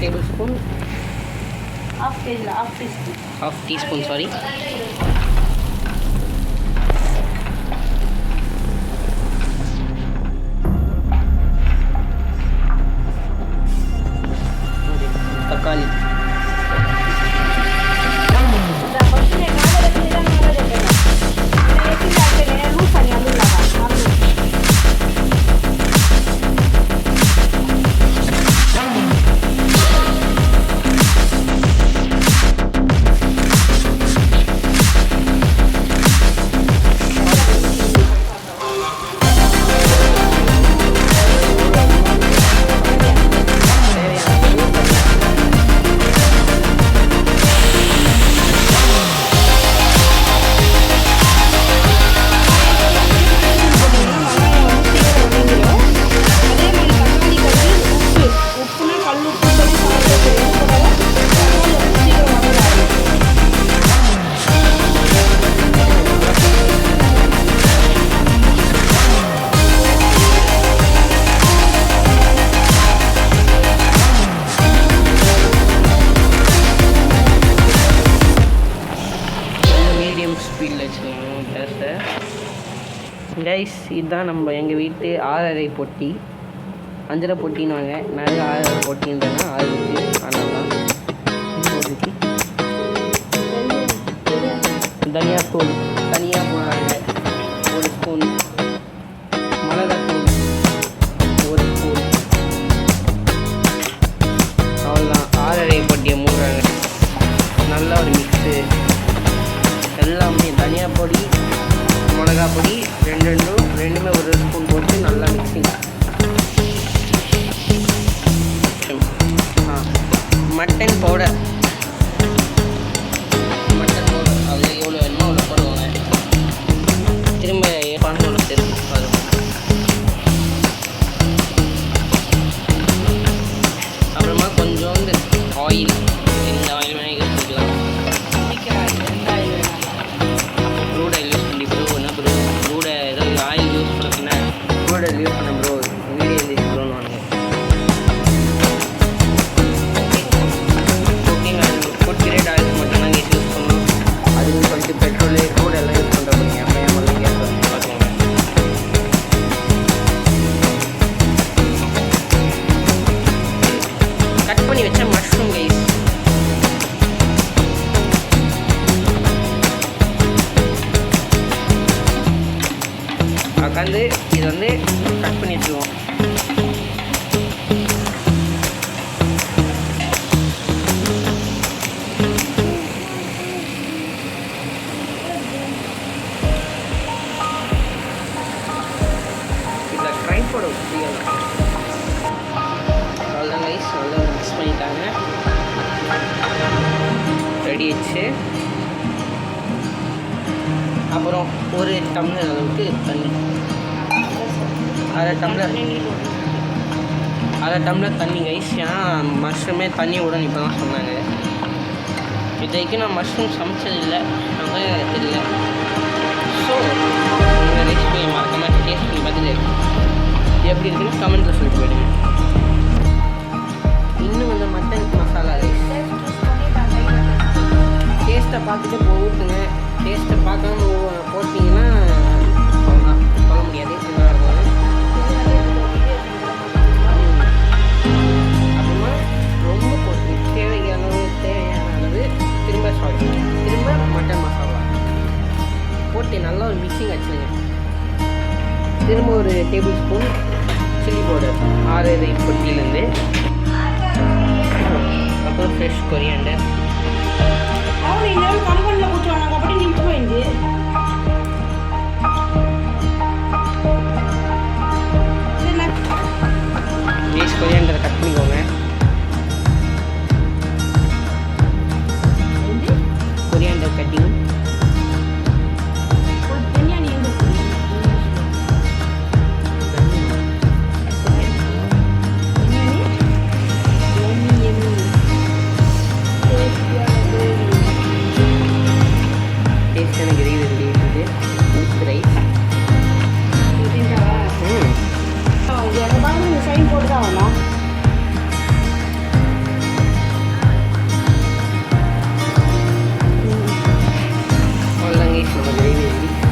tablespoon. Half teaspoon, sorry. தக்காளி guys, இதுதான் நம்ம எங்கள் வீட்டு 6.5 பொட்டி. 5.5 பொட்டின்னு வாங்க, நிறைய 6.5 பொட்டின்றேன்னா 6 இருக்குது. ஆனால் தான் தனியாத்தூள் தனியாக போடுறாங்க 1 ஸ்பூன், மிளகாத்தூள் 1 ஸ்பூன், அவ்வளோதான். 6.5 பொட்டியை மூடுறாங்க. நல்ல ஒரு மிக்ஸு எல்லாமே தனியா பொடி மிளகா பொடி ரெண்டுமே 1 ஸ்பூன் போட்டு நல்லா மிக்சிங். மட்டன் பவுடர் அது எவ்வளோ வேணுமோ அவ்வளோ போடுவாங்க. திரும்ப பானோட தெரியும் அது. அப்புறமா கொஞ்சோண்டு ஆயில், எந்த ஆயில் வேணால் யூஸ் பண்ணிக்கலாம். க்ரூட் ஆயில் யூஸ் பண்ணி க்ரூட் ஏதாவது ஆயில் யூஸ் பண்ண க்ரூட் ஆயில் யூஸ் பண்ண ப்ரோ வீடியோ இருந்துச்சு ப்ரோன்னு வாங்க. Cooking oil food grade oil மட்டும் நாங்கள் யூஸ் பண்ணோம். அதுன்னு சொல்லிட்டு பெட்ரோலு க்ரூட் எல்லாம் யூஸ் பண்ணுறோம். அப்போ என் முதல்ல கேஸ் பார்த்துக்கோங்க. கட் பண்ணி வச்ச மஷ்ரூம் கைஸ். உட்காந்து இது வந்து கட் பண்ணி வச்சுருவோம். இதில் ட்ரைபோட ஊற்றிக்கலாம். அவ்வளோதான் ரைஸ் நல்லா மிக்ஸ் பண்ணிட்டாங்க. ரெடி ஆயிடுச்சு. அப்புறம் 1 டம்ளர் அளவுக்கு தண்ணி, அரை டம்ளர் தண்ணி கைஸ். ஏன்னா மஷ்ரூமே தண்ணி விடணும் இப்போ தான் சொன்னாங்க. இதுக்கு நான் மஷ்ரூம் சமைச்சதில்லை, அதனால் தெரியல. ஸோ இந்த ரெசிபியை மறக்காமல் டேஸ்ட் பண்ணி பார்த்துட்டு எப்படி இருக்குன்னு கமெண்ட்டில் சொல்லிட்டு போயிடுங்க. இன்னும் அந்த மட்டன் மசாலா ரைஸ் டேஸ்ட்டை பார்த்துட்டு ஊற்றுங்க. டேஸ்ட்டை பார்க்காம போட்டிங்கன்னா அவ்வளோதான், சொல்ல முடியாது. நல்லா இருக்கும். அப்புறமா ரொம்ப போட்டு தேவையான அளவு திரும்ப மட்டன் மசாலா போட்டு நல்லா ஒரு மிக்சிங் வச்சுருங்க. திரும்ப 1 டேபிள் ஸ்பூன் சில்லி பவுடர் 6.5 பொட்டியிலேருந்து. அப்புறம் ஃப்ரெஷ் கொரியாண்டர். கொரியாண்டரை கட் பண்ணிக்கோங்க. Coriander cutting. இருக்குது